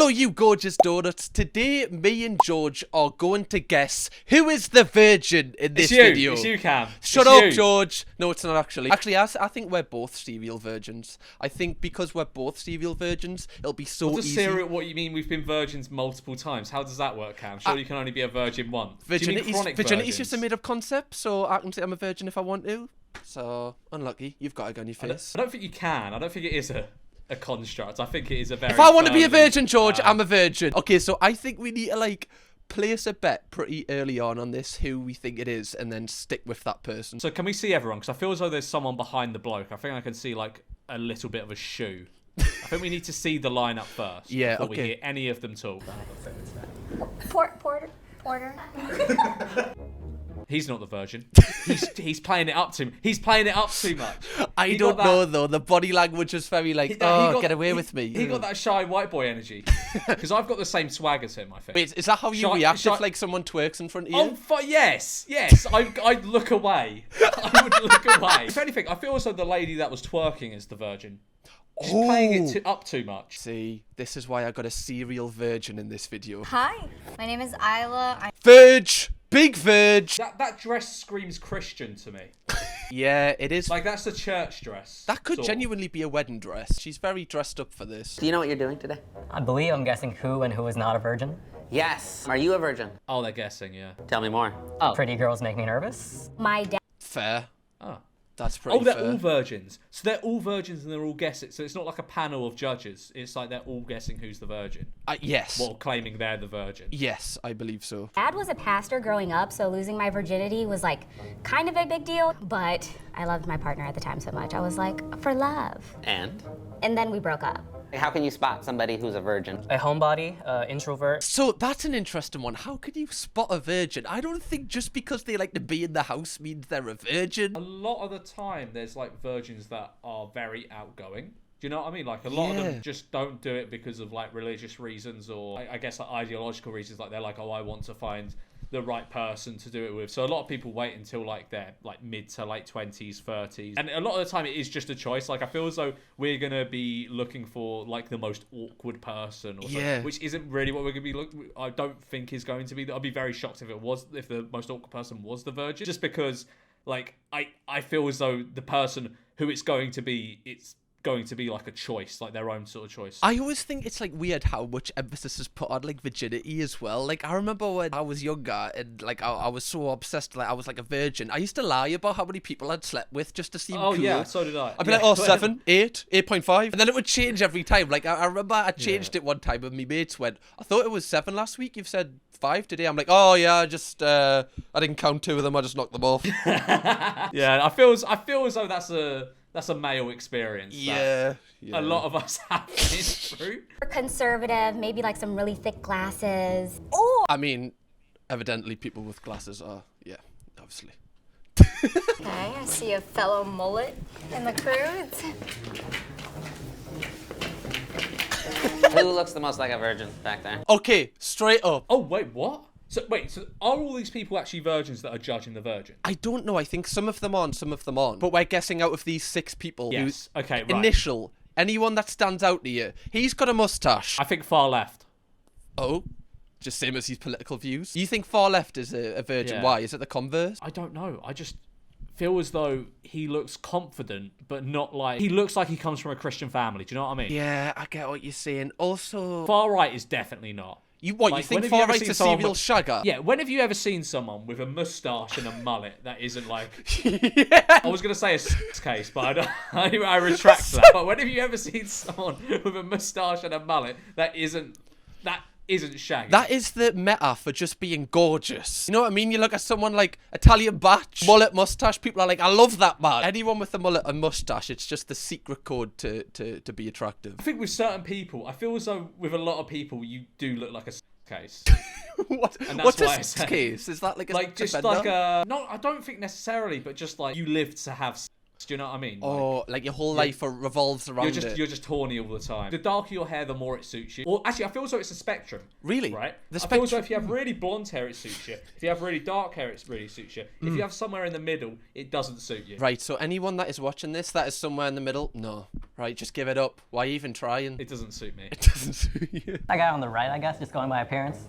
Hello, you gorgeous donuts. Today, me and George are going to guess who is the virgin in this video. It's you, Cam. Shut up, George. No, it's not actually. Actually, I think we're both serial virgins. I think because we're both serial virgins, it'll be so easy. What you mean we've been virgins multiple times? How does that work, Cam? Surely you can only be a virgin once. Virginity's just a made-up concept, so I can say I'm a virgin if I want to. So, unlucky. You've got a gun on your face. I don't think you can. I don't think it is a construct. I think it is a very... If I want to be a virgin, George, I'm a virgin. Okay, so I think we need to, like, place a bet pretty early on this, who we think it is, and then stick with that person. So can we see everyone? Because I feel as though there's someone behind the bloke. I think I can see, like, a little bit of a shoe. I think we need to see the lineup first. Yeah, before okay. we hear any of them talk. Porter. He's not the virgin. He's playing it up to him. He's playing it up too much. I don't know though. The body language was very like, get away with me. He got that shy white boy energy. Because I've got the same swag as him, I think. Wait, is that how you react if like someone twerks in front of you? Oh, yes. I'd look away. I would look away. If anything, I feel as though the lady that was twerking is the virgin. She's playing it up too much. See, this is why I got a serial virgin in this video. Hi, my name is Isla. Virg! Big Virg! That dress screams Christian to me. Yeah, it is. Like, that's the church dress. That could genuinely be a wedding dress. She's very dressed up for this. Do you know what you're doing today? I believe I'm guessing who and who is not a virgin. Yes. Are you a virgin? Oh, they're guessing, yeah. Tell me more. Oh, pretty girls make me nervous. My dad. Fair. Oh. That's pretty they're fair. all virgins. So they're all virgins and they're all guessing. So it's not like a panel of judges. It's like they're all guessing who's the virgin. Yes. Well, claiming they're the virgin. Yes, I believe so. Dad was a pastor growing up, so losing my virginity was like kind of a big deal. But I loved my partner at the time so much. I was like, for love. And then we broke up. how can you spot somebody who's a virgin? A homebody, introvert. So that's an interesting one. How can you spot a virgin? I don't think just because they like to be in the house means they're a virgin. A lot of the time, there's like virgins that are very outgoing. Do you know what I mean? Like, a lot of them just don't do it because of like religious reasons or I guess like ideological reasons. Like, they're like, oh, I want to find the right person to do it with. So a lot of people wait until like they're like mid to late 20s, 30s. And a lot of the time it is just a choice. Like, I feel as though we're going to be looking for like the most awkward person or something, which isn't really what we're going to be looking. I don't think is going to be. I'd be very shocked if the most awkward person was the virgin, just because like I feel as though the person who it's going to be, it's going to be like a choice, like their own sort of choice. I always think it's like weird how much emphasis is put on like virginity as well. Like, I remember when I was younger and like I was so obsessed, like I was like a virgin. I used to lie about how many people I'd slept with just to seem cool. Oh yeah, so did I. I'd be like, oh, 7, 8, 8.5, and then it would change every time. Like, I remember I changed it one time and my mates went, I thought it was 7 last week, you've said 5 today. I'm like, oh yeah, I just I didn't count 2 of them, I just knocked them off. Yeah, I feel as though that's a male experience. Yeah. A lot of us have been through. Conservative, maybe like some really thick glasses. Or I mean, evidently people with glasses are, obviously. okay, I see a fellow mullet in the crew. Who looks the most like a virgin back there? Okay, straight up. Oh wait, what? So are all these people actually virgins that are judging the virgin? I don't know. I think some of them on, some of them on. But we're guessing out of these 6 people. Yes. Okay, right. Initial. Anyone that stands out to you. He's got a mustache. I think far left. Oh, just same as his political views. You think far left is a virgin? Yeah. Why? Is it the converse? I don't know. I just feel as though he looks confident, but not like... He looks like he comes from a Christian family. Do you know what I mean? Yeah, I get what you're saying. Also... Far right is definitely not. You Like, think when have you far ever right's seen a someone serial with- shagger? Yeah, when have you ever seen someone with a moustache and a mullet that isn't like... Yeah. I was going to say a case, but I retract that. But when have you ever seen someone with a moustache and a mullet that isn't shaggy? That is the meta for just being gorgeous. You know what I mean? You look at someone like Italian Batch, mullet, mustache, people are like, I love that man. Anyone with a mullet and mustache, it's just the secret code to be attractive. I think with certain people, I feel as though with a lot of people, you do look like a case. What's a case? Is that like a like just defender? like a... No, I don't think necessarily, but just like you live to have sex. Do you know what I mean? Oh, like your whole life revolves around You're just horny all the time. The darker your hair, the more it suits you. Or actually, I feel as though it's a spectrum. Really? Right? The I feel as though spectrum. if you have really blonde hair, it suits you. If you have really dark hair, it really suits you. If you have somewhere in the middle, it doesn't suit you. Right, so anyone that is watching this that is somewhere in the middle, no. Right, just give it up. Why even trying? It doesn't suit me. It doesn't suit you. That guy on the right, I guess, just going by appearance.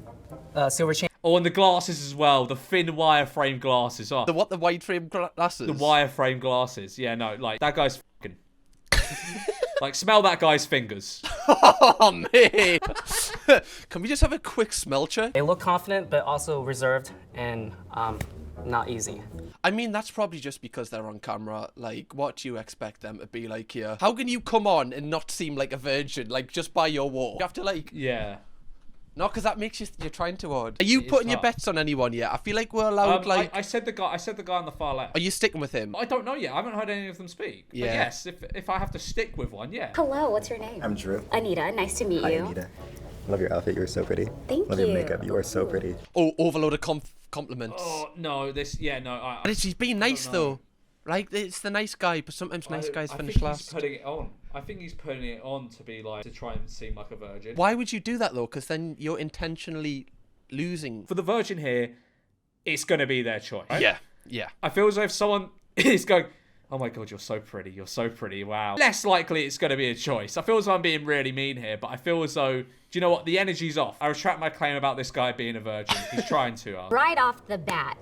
Silver chain. Oh, and the glasses as well. The thin wireframe glasses. Oh, The what? The wide frame glasses? the wireframe glasses. Yeah, no, like, that guy's fucking... Like, smell that guy's fingers. Oh, mate. Can we just have a quick smell check? They look confident, but also reserved and not easy. I mean, that's probably just because they're on camera. Like, what do you expect them to be like here? How can you come on and not seem like a virgin, like, just by your walk? You have to, like... Yeah. No, because that makes you're trying too hard. Are you putting your tough. bets on anyone yet? I feel like we're allowed, like... I said the guy on the far left. Are you sticking with him? I don't know yet. I haven't heard any of them speak. But Yeah. yes, if I have to stick with one, yeah. Hello, what's your name? I'm Drew. Anita, nice to meet Hi, you. Anita. Love your outfit. You were so pretty. Thank Love you. your makeup. You are so pretty. Oh, overload of compliments. Oh, no, this... Yeah, no, But he's being nice, know. though. Like, it's the nice guy, but sometimes nice guys I finish think last. He's putting it on. I think he's putting it on to be like, to try and seem like a virgin. Why would you do that, though? Because then you're intentionally losing. For the virgin here, it's going to be their choice. Right? Yeah. I feel as though if someone is going, oh my god, you're so pretty, wow. Less likely it's going to be a choice. I feel as though I'm being really mean here, but I feel as though, do you know what? The energy's off. I retract my claim about this guy being a virgin. He's trying too hard. Right off the bat,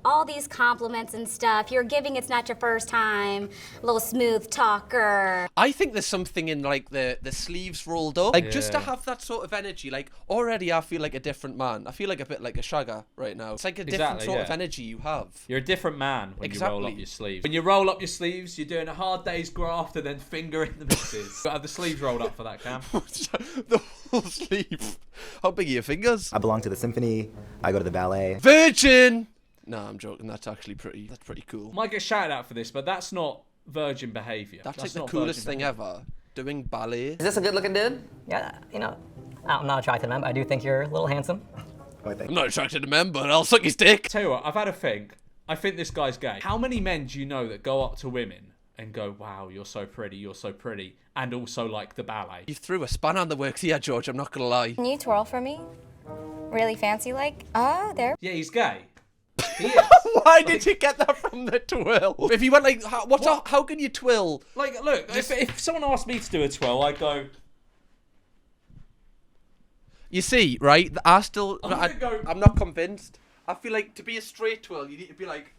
all these compliments and stuff. You're giving it's not your first time. A little smooth talker. I think there's something in, like, the sleeves rolled up. Like, just to Yeah. have that sort of energy. Like, already I feel like a different man. I feel like a bit like a shagger right now. It's like a different Exactly, sort of yeah. energy you have. You're a different man when you roll Exactly. up your sleeves. When you roll up your sleeves, you're doing a hard day's graft and then fingering the missus. Got to have the sleeves rolled up for that, Cam. The whole sleeve. How big are your fingers? I belong to the symphony. I go to the ballet. Virgin! No, I'm joking. That's actually that's pretty cool. Might get shouted out for this, but that's not virgin behaviour. That's like the not coolest virgin thing ever. Doing ballet. Is this a good-looking dude? Yeah, you know, I'm not attracted to men, but I do think you're a little handsome. Oh, thank I'm not attracted to men, but I'll suck his dick. Tell you what, I've had a think. I think this guy's gay. How many men do you know that go up to women and go, wow, you're so pretty, and also like the ballet? You threw a span on the works here, George. I'm not gonna lie. Can you twirl for me? Really fancy like? Oh, there. Yeah, he's gay. He is. Why did you get that from the twirl? If you went like, how can you twill? Like, look, if someone asked me to do a twirl, I'd go, You see, right? I still, gonna go- I'm not convinced. I feel like to be a straight twirl, you need to be like.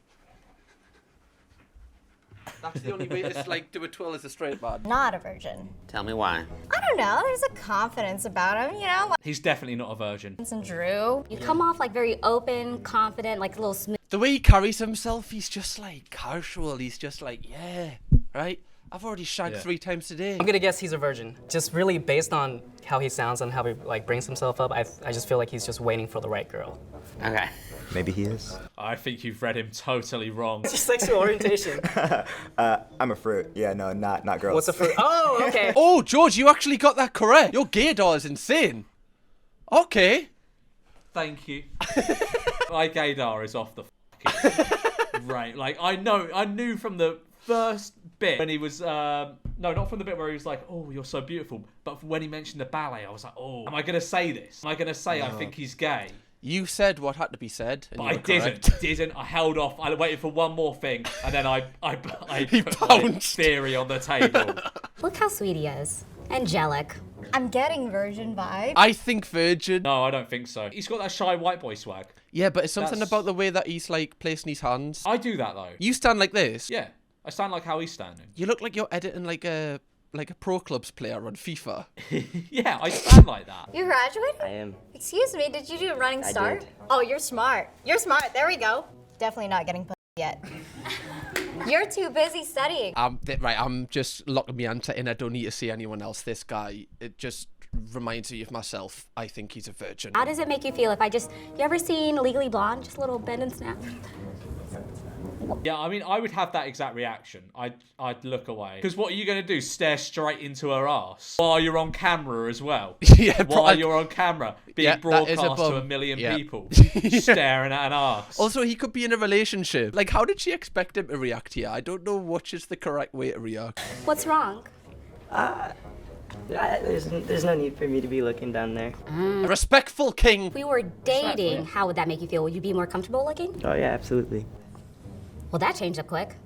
That's the only way to like do a twirl as a straight man. Not a virgin. Tell me why. I don't know. There's a confidence about him, you know. he's definitely not a virgin. Like and Drew. You come off like very open, confident, like a little smooth. The way he carries himself, he's just like casual. He's just like, yeah, right? I've already shagged Yeah. 3 times today. I'm gonna guess he's a virgin. Just really based on how he sounds and how he like brings himself up, I just feel like he's just waiting for the right girl. Okay. Maybe he is. I think you've read him totally wrong. It's your sexual orientation. I'm a fruit. Yeah, no, not girls. What's a fruit? Oh, okay. Oh, George, you actually got that correct. Your gaydar is insane. Okay. Thank you. My gaydar is off the fucking right. Like, I knew from the first bit when he was, no, not from the bit where he was like, oh, you're so beautiful. But when he mentioned the ballet, I was like, oh, am I going to say this? Am I going to say I think he's gay? You said what had to be said. And But you I were correct. didn't. I held off. I waited for one more thing, and then I He put my pounced. theory on the table. Look how sweet he is. Angelic. I'm getting virgin vibes. I think virgin. No, I don't think so. He's got that shy white boy swag. Yeah, but it's something That's- about the way that he's like placing his hands. I do that though. You stand like this. Yeah, I sound like how he's standing. You look like you're editing like a pro clubs player on FIFA. Yeah, I stand like that. You graduated? I am. Excuse me, did you do a running start? did. Oh, you're smart. You're smart. There we go. Definitely not getting yet. You're too busy studying. Right, I'm just locking my answer in. I don't need to see anyone else. This guy, it just reminds me of myself. I think he's a virgin. How does it make you feel if you ever seen Legally Blonde? Just a little bend and snap. Yeah, I mean, I would have that exact reaction. I'd look away. Because what are you going to do? Stare straight into her ass? While you're on camera as well? Yeah, While you're on camera, being Yeah, that is a broadcast to bum. a million Yeah. people, staring at an ass. Also, he could be in a relationship. Like, how did she expect him to react here? I don't know which is the correct way to react. What's wrong? There's no need for me to be looking down there. A respectful king. If we were dating, how would that make you feel? Would you be more comfortable looking? Oh yeah, absolutely. Well, that changed up quick.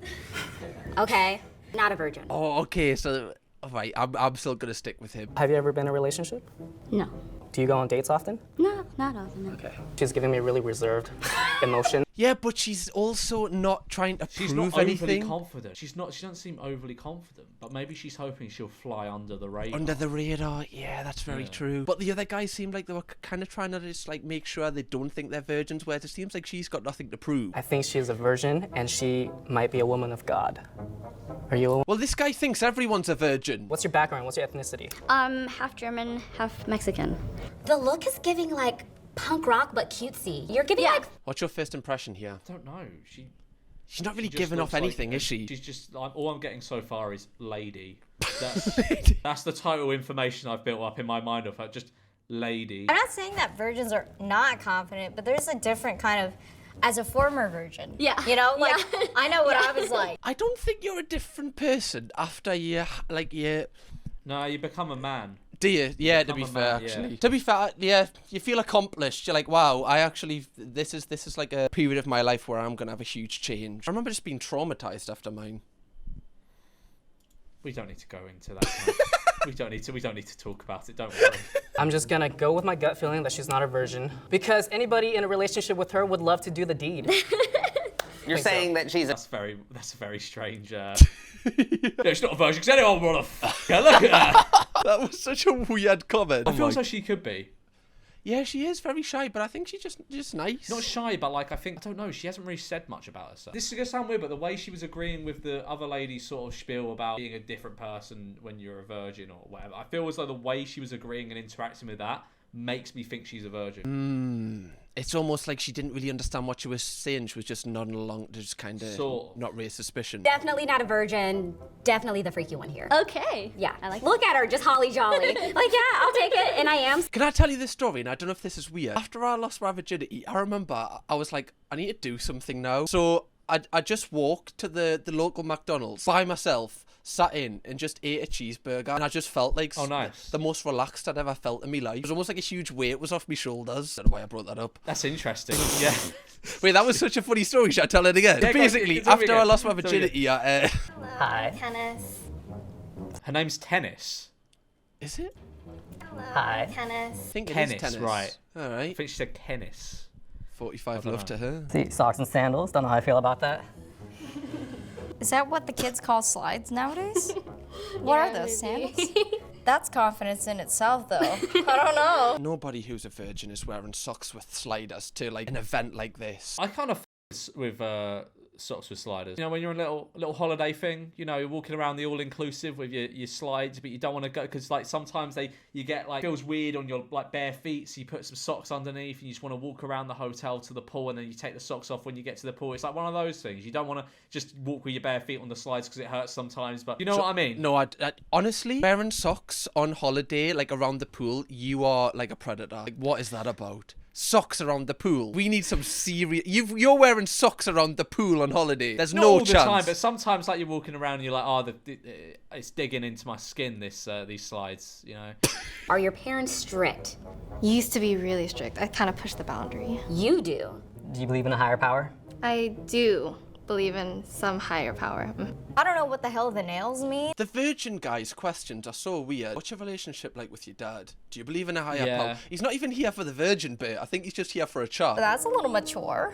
Okay, not a virgin. Oh, okay. So All right, I'm still gonna stick with him. Have you ever been in a relationship? No. Do you go on dates often? No, not often. No. Okay. She's giving me really reserved emotion. Yeah, but she's also not trying to She's prove not overly anything. confident. She doesn't seem overly confident, but maybe she's hoping she'll fly under the radar. Under the radar, yeah, that's very true. But the other guys seemed like they were kind of trying to just like make sure they don't think they're virgins, whereas it seems like she's got nothing to prove. I think she's a virgin and she might be a woman of God. Are you a woman? Well, this guy thinks everyone's a virgin. What's your background? What's your ethnicity? Half German, half Mexican. The look is giving like punk rock but cutesy. You're giving like What's your first impression here? I don't know. She's not really Just giving looks off anything, like, is she? She's just all I'm getting so far is lady. That's the total information I've built up in my mind of her. Just lady. I'm not saying that virgins are not confident, but there's a different kind of, as a former virgin. Yeah. You know, like, Yeah. I know what I was like. I don't think you're a different person after you No, you become a man. do you? Yeah, to Become be a fair, man, yeah. actually. To be fair, yeah, you feel accomplished. You're like, wow, this is like a period of my life where I'm gonna have a huge change. I remember just being traumatized after mine. We don't need to go into that. We don't need to talk about it. Don't worry. I'm just gonna go with my gut feeling that she's not a virgin because anybody in a relationship with her would love to do the deed. You're saying that she's a That's a very strange. No, she's not a virgin because anyone would have. Look at her. That was such a weird comment. I feel as though she could be. Yeah, she is very shy, but I think she's just nice. Not shy, but like I don't know. She hasn't really said much about herself. This is gonna sound weird, but the way she was agreeing with the other lady's sort of spiel about being a different person when you're a virgin or whatever, I feel as though the way she was agreeing and interacting with that makes me think she's a virgin. It's almost like she didn't really understand what she was saying. She was just nodding along to just kind of Sort of. not raise suspicion. definitely not a virgin. Definitely the freaky one here. Okay. Yeah. Look at her, just holly jolly. Like, yeah, I'll take it, and I am. Can I tell you this story? And I don't know if this is weird. After I lost my virginity, I remember I was like, I need to do something now. So I just walked to the local McDonald's by myself, sat in and just ate a cheeseburger, and I just felt like nice. the most relaxed I'd ever felt in my life. It was almost like a huge weight was off my shoulders. I don't know why I brought that up. That's interesting. Yeah. Wait, that was such a funny story. Should I tell it again? Yeah, go on, Basically, tell me after again. I lost my Tell me virginity, Hi. Tennis. Her name's Tennis. is it? Hi. I Tennis. think it Tennis, is tennis. right. All I right. think she said Kennis. 45 love to her. See, socks and sandals. Don't know how I feel about that. Is that what the kids call slides nowadays? What are those, sandals? That's confidence in itself, though. I don't know. Nobody who's a virgin is wearing socks with sliders to like an event like this. I kind of with socks with sliders. You know, when you're on a little holiday thing, you know, you're walking around the all-inclusive with your slides, but you don't want to go because like sometimes you get like feels weird on your like bare feet, so you put some socks underneath and you just want to walk around the hotel to the pool, and then you take the socks off when you get to the pool. It's like one of those things. You don't want to just walk with your bare feet on the slides because it hurts sometimes, but you know what I mean? No, I honestly, wearing socks on holiday, like around the pool, you are like a predator. Like, what is that about? Socks around the pool. We need some serious. You're wearing socks around the pool on holiday. There's Not no all chance. the time, but sometimes like you're walking around and you're like, oh, it's digging into my skin. These slides, you know. Are your parents strict? Used to be really strict. I kind of pushed the boundary. You do. Do you believe in a higher power? I do believe in some higher power. I don't know what the hell the nails mean. The virgin guy's questions are so weird. What's your relationship like with your dad? Do you believe in a higher Yeah. power? He's not even here for the virgin bit. I think he's just here for a chat. That's a little mature.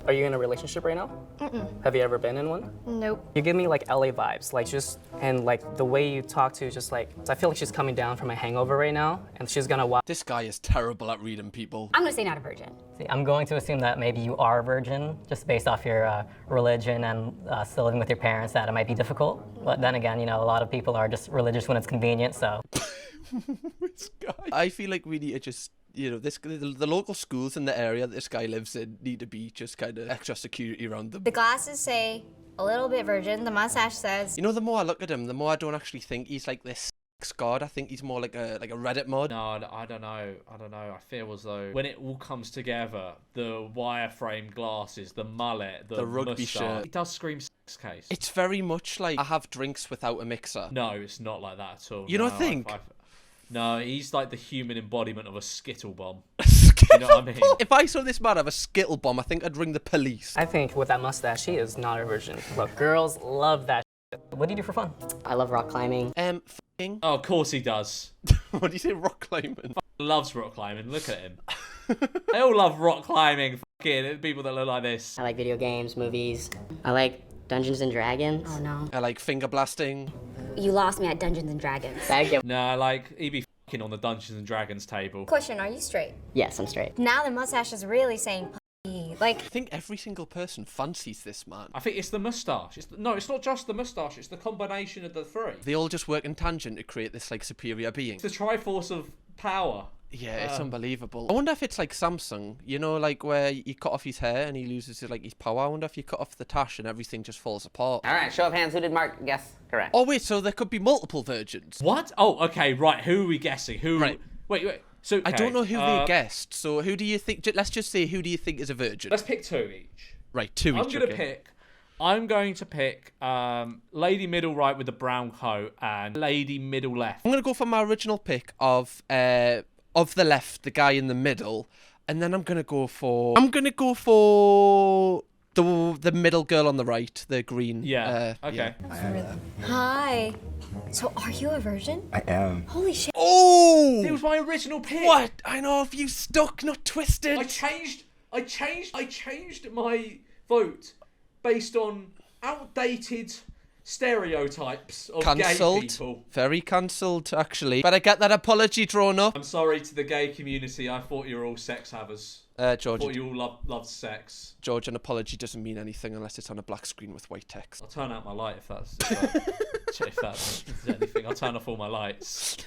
Are you in a relationship right now? Have you ever been in one? Nope. You give me like LA vibes, like just, and like the way you talk to, just like, I feel like she's coming down from a hangover right now, and she's gonna watch. This guy is terrible at reading people. I'm gonna say not a virgin. See, I'm going to assume that maybe you are a virgin, just based off your religion and still living with your parents, that it might be difficult. But then again, you know, a lot of people are just religious when it's convenient, so. This guy. I feel like we need to just, you know, the local schools in the area that this guy lives in need to be just kind of extra security around them. The glasses say a little bit virgin. The mustache says. You know, the more I look at him, the more I don't actually think he's like this sex god. I think he's more like a Reddit mod. No, I don't know. I feel as though when it all comes together, the wireframe glasses, the mullet, the rugby mustache, shirt. it does scream sex case. It's very much like I have drinks without a mixer. No, it's not like that at all. You don't think? No, he's like the human embodiment of a Skittle bomb. Skittle You know what I mean? bomb? If I saw this man have a Skittle bomb, I think I'd ring the police. I think with that mustache, she is not a virgin. But girls love that. What do you do for fun? I love rock climbing. F***ing. Oh, of course he does. What do you say, rock climbing? Loves rock climbing. Look at him. They all love rock climbing. Fucking people that look like this. I like video games, movies. I like Dungeons and Dragons. Oh no. I like finger blasting. You lost me at Dungeons and Dragons. No, like he be fucking on the Dungeons and Dragons table. Question, are you straight? Yes, I'm straight. Now the mustache is really saying p. Like, I think every single person fancies this man. I think it's the moustache. No, it's not just the moustache. It's the combination of the three. They all just work in tangent to create this like superior being. It's the Triforce of power. Yeah, it's unbelievable. I wonder if it's like Samsung, you know, like where you cut off his hair and he loses his power. I wonder if you cut off the tash and everything just falls apart. All right, show of hands. Who did Mark guess correct? Oh wait, so there could be multiple virgins. What? Oh, okay, right. Who are we guessing? Who? Right. Wait. So okay, I don't know who they guessed. So who do you think? Let's just say, who do you think is a virgin? Let's pick two each. Right, two each. I'm going to pick lady middle right with the brown coat and lady middle left. I'm gonna go for my original pick of the left, the guy in the middle, and then I'm gonna go for the middle girl on the right, the green. Yeah. Okay. Yeah. hi. So are you a virgin? I am. Holy shit. Oh! It was my original pick. What? I know if you stuck, not twisted. I changed my vote based on outdated stereotypes of gay Cancelled. people. Very cancelled, actually. But I get that apology drawn up. I'm sorry to the gay community. I thought you were all sex havers. George, I thought you all loved sex. George, an apology doesn't mean anything unless it's on a black screen with white text. I'll turn out my light if that's anything. I'll turn off all my lights.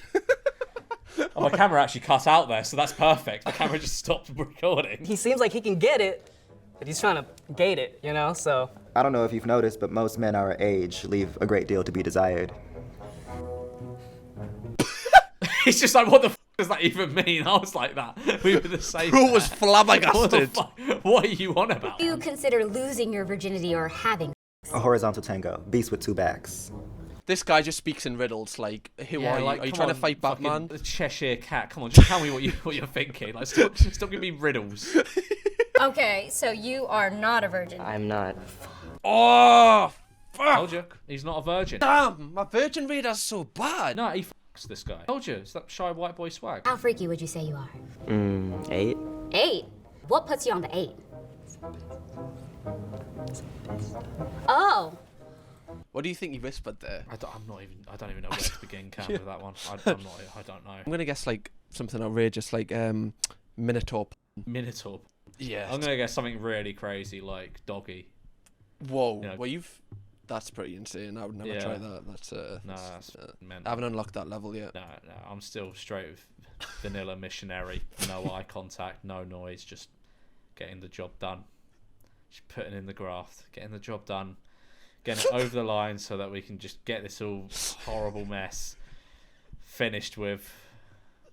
Oh, my camera actually cut out there, so that's perfect. My camera just stopped recording. He seems like he can get it, but he's trying to gate it, you know, so. I don't know if you've noticed, but most men our age leave a great deal to be desired. It's just like, what the f does that even mean? I was like that. We were the same. Who was there. flabbergasted? What are you on about? Do you consider losing your virginity or having? A horizontal tango, beast with two backs. This guy just speaks in riddles. Like, who are you? Like, Are you come trying to on, fight fucking Batman? The Cheshire Cat. Come on, just tell me what you're thinking. Like, stop giving me riddles. Okay, so you are not a virgin. I'm not. Oh, fuck! Told you, he's not a virgin. Damn, my virgin radar's so bad. No, he f***s this guy. Told you, it's that shy white boy swag. How freaky would you say you are? 8. 8. What puts you on the 8? Oh. What do you think he whispered there? I don't even know where to begin, Cam, with that one. I don't know. I'm gonna guess like something outrageous, like Minotaur. Minotaur. Yeah. I'm gonna guess something really crazy like doggy. Whoa. You know, Well, that's pretty insane. I would never try that. That's that's mental. I haven't unlocked that level yet. No, I'm still straight with vanilla missionary. No eye contact, no noise, just getting the job done. Just putting in the graft, getting the job done, getting it over the line so that we can just get this all horrible mess finished with.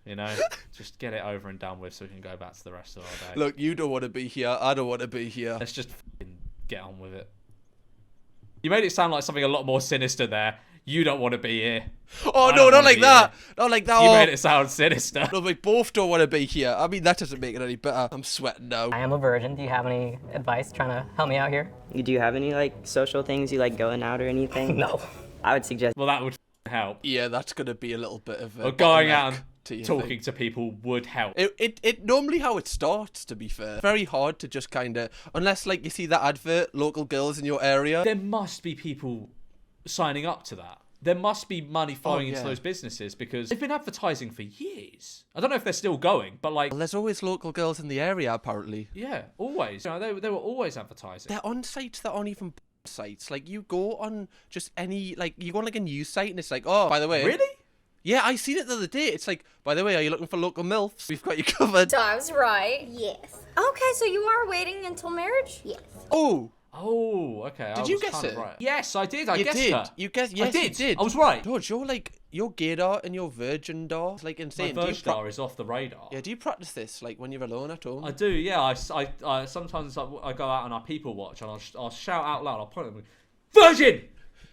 You know, just get it over and done with so we can go back to the rest of our day. Look, you don't want to be here. I don't want to be here. Let's just f***ing get on with it. You made it sound like something a lot more sinister there. You don't want to be here. Oh, no, not like that. Not like that. You made it sound sinister. No, we both don't want to be here. I mean, that doesn't make it any better. I'm sweating now. I am a virgin. Do you have any advice trying to help me out here? Do you have any like social things you like going out or anything? No. I would suggest. Well, that would help. Yeah, that's going to be a little bit of a... Or going out bottleneck and talking to people would help. It normally how it starts, to be fair. Very hard to just kind of... Unless, like, you see that advert, local girls in your area. There must be people signing up to that. There must be money flowing into yeah. those businesses because they've been advertising for years. I don't know if they're still going, but like... Well, there's always local girls in the area, apparently. Yeah, always. You know, they were always advertising. They're on sites that aren't even sites. Like, you go on just any... Like, you go on, like, a news site and it's like, oh, by the way... Really? Yeah, I seen it the other day. It's like, by the way, are you looking for local MILFs? We've got you covered. Dom's right. Yes. Okay, so you are waiting until marriage? Yes. Oh! Oh, okay. Did you guess it? Right. Yes, I did. I guessed did. her. You guessed. Yes, I did. you did. I was right. George, your gaydar and your virgindar is like My insane. Virgindar is off the radar. Yeah, do you practice this like when you're alone at home? I do. Yeah, I sometimes I go out and I people watch and I'll shout out loud. I'll point at them. Virgin,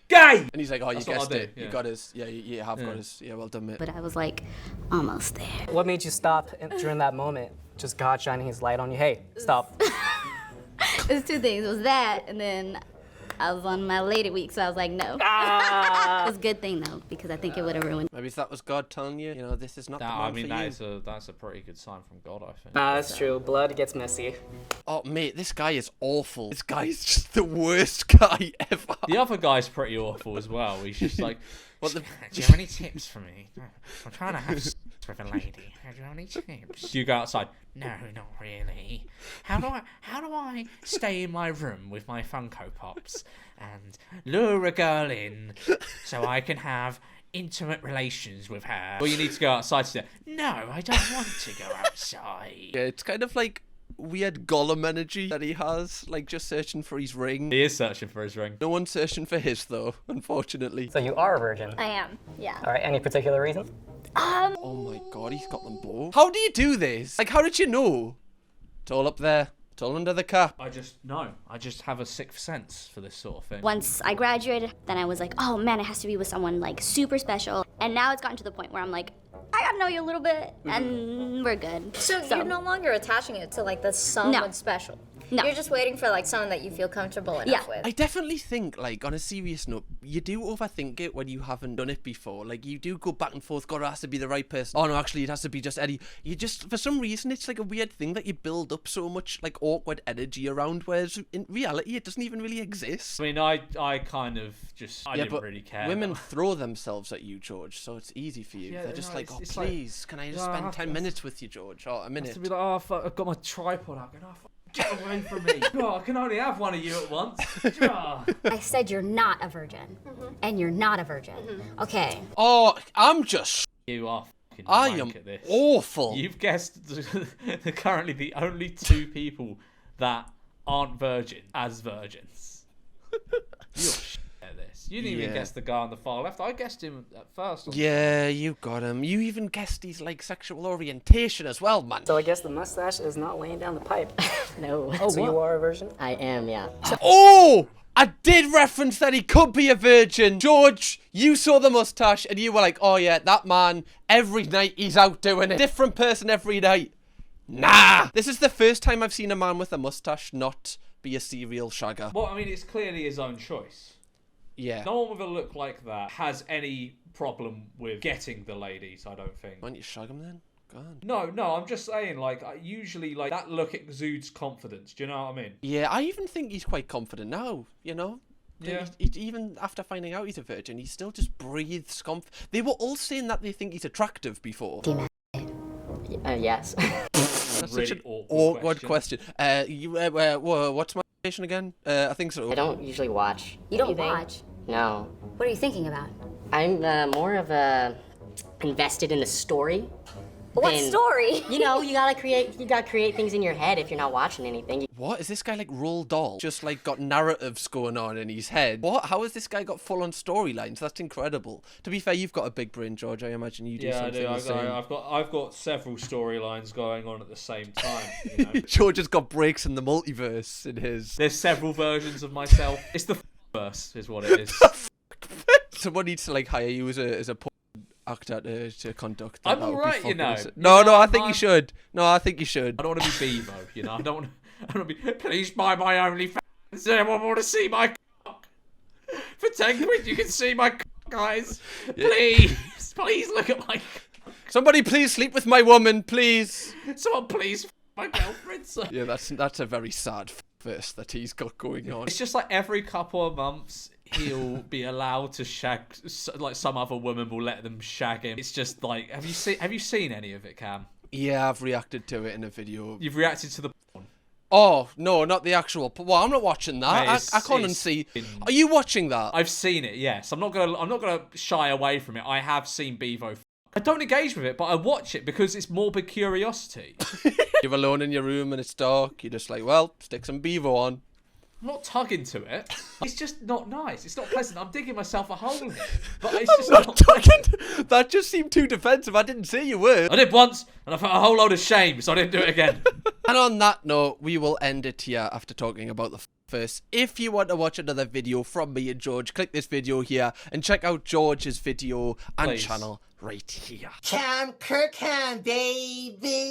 gay. And he's like, oh, That's you what guessed I do, it. yeah. You got his. Yeah, you have got his. Yeah, well done, mate. But I was like, almost there. What made you stop during that moment? Just God shining his light on you. Hey, stop. It was two things. It was that, and then I was on my lady week, so I was like, no. It was a good thing though, because I think it would have ruined. Maybe that was God telling you, you know, this is not the man I mean, for you. that's a pretty good sign from God, I think. That's true. Blood gets messy. Oh, mate, this guy is awful. This guy's just the worst guy ever. The other guy's pretty awful as well. He's just like, What the? do you have any tips for me? I'm trying to have sex with a lady. Do you have any tips? You go outside. No, not really. How do I stay in my room with my Funko Pops and lure a girl in so I can have intimate relations with her? Well, you need to go outside to say, no, I don't want to go outside. Yeah, it's kind of like weird Gollum energy that he has, like just searching for his ring. He is searching for his ring. No one's searching for his though, unfortunately. So you are a virgin. I am, yeah. All right. Any particular reason? Oh my god, he's got them both. How do you do this? Like, how did you know? It's all up there. It's all under the cap. I just have a sixth sense for this sort of thing. Once I graduated, then I was like, oh man, it has to be with someone like super special. And now it's gotten to the point where I'm like, I gotta know you a little bit, and we're good. So you're no longer attaching it to like the someone special. No. You're just waiting for like someone that you feel comfortable enough with. I definitely think, like, on a serious note, you do overthink it when you haven't done it before. Like, you do go back and forth, God, it has to be the right person. Oh, no, actually, it has to be just Eddie. You just, for some reason, it's like a weird thing that you build up so much, like, awkward energy around, whereas in reality, it doesn't even really exist. I mean, I kind of just, I didn't really care. Women throw themselves at you, George, so it's easy for you. Yeah, They're just no, like, oh, it's please, can I just spend 10 minutes with you, George? Oh, a minute. To be like, oh, fuck, I've got my tripod out. Going, oh, fuck, get away from me. Oh, I can only have one of you at once. Oh. I said you're not a virgin, and you're not a virgin. Okay. Oh, I'm just... You are fucking I rank am at this. awful. You've guessed currently the only two people that aren't virgin as virgins. You're shit at this. You didn't even guess the guy on the far left. I guessed him at first. Yeah, you got him. You even guessed his, like, sexual orientation as well, man. So I guess the mustache is not laying down the pipe. No. Oh, so you are a virgin? I am, yeah. Oh! I did reference that he could be a virgin. George, you saw the mustache and you were like, oh yeah, that man, every night he's out doing it. Different person every night. Nah! This is the first time I've seen a man with a mustache not be a serial shagger. Well, I mean, it's clearly his own choice. Yeah. No one with a look like that has any problem with getting the ladies, I don't think. Why don't you shag him then? Go on. No, I'm just saying, like, usually, like, that look exudes confidence. Do you know what I mean? Yeah, I even think he's quite confident now, you know? Yeah. Even after finding out he's a virgin, he still just breathes They were all saying that they think he's attractive before. Yes. That's really such an awkward question. What's my question again? I think so. I don't usually watch. You don't anything. watch? No. What are you thinking about? I'm more of a invested in the story. What story? You know, you gotta create things in your head if you're not watching anything. What? Is this guy like Roald Dahl? Just like got narratives going on in his head? What? How has this guy got full on storylines? That's incredible. To be fair, you've got a big brain, George. I imagine you do Yeah, I something do. the same. I've got several storylines going on at the same time. You know? George has got breaks in the multiverse in his. There's several versions of myself. It's the verse, is what it is. Someone needs to like hire you as a actor to conduct. I'm alright, you know. No, I think you should. No, I think you should. I don't want to be Bevo, you know. I don't want to be. Please buy my OnlyFans. Anyone want to see my cock? For 10 quid, you can see my cock, guys. Please, please look at my. Somebody, please sleep with my woman, please. Someone, please, my girlfriend. So. Yeah, that's a very sad verse that he's got going on. It's just like every couple of months. He'll be allowed to shag, like some other woman will let them shag him. It's just like, have you seen any of it, Cam? Yeah, I've reacted to it in a video. You've reacted to the porn? Oh no, not the actual. Well, I'm not watching that. Mate, I can't unsee. Are you watching that? I've seen it. Yes, I'm not gonna shy away from it. I have seen Bevo. I don't engage with it, but I watch it because it's morbid curiosity. You're alone in your room and it's dark. You're just like, well, stick some Bevo on. I'm not tugging to it. It's just not nice. It's not pleasant. I'm digging myself a hole here. But it's just not tugging. That just seemed too defensive. I didn't say you were. I did once, and I felt a whole load of shame, so I didn't do it again. And on that note, we will end it here after talking about the first. If you want to watch another video from me and George, click this video here and check out George's video and channel right here. Kirkham, baby.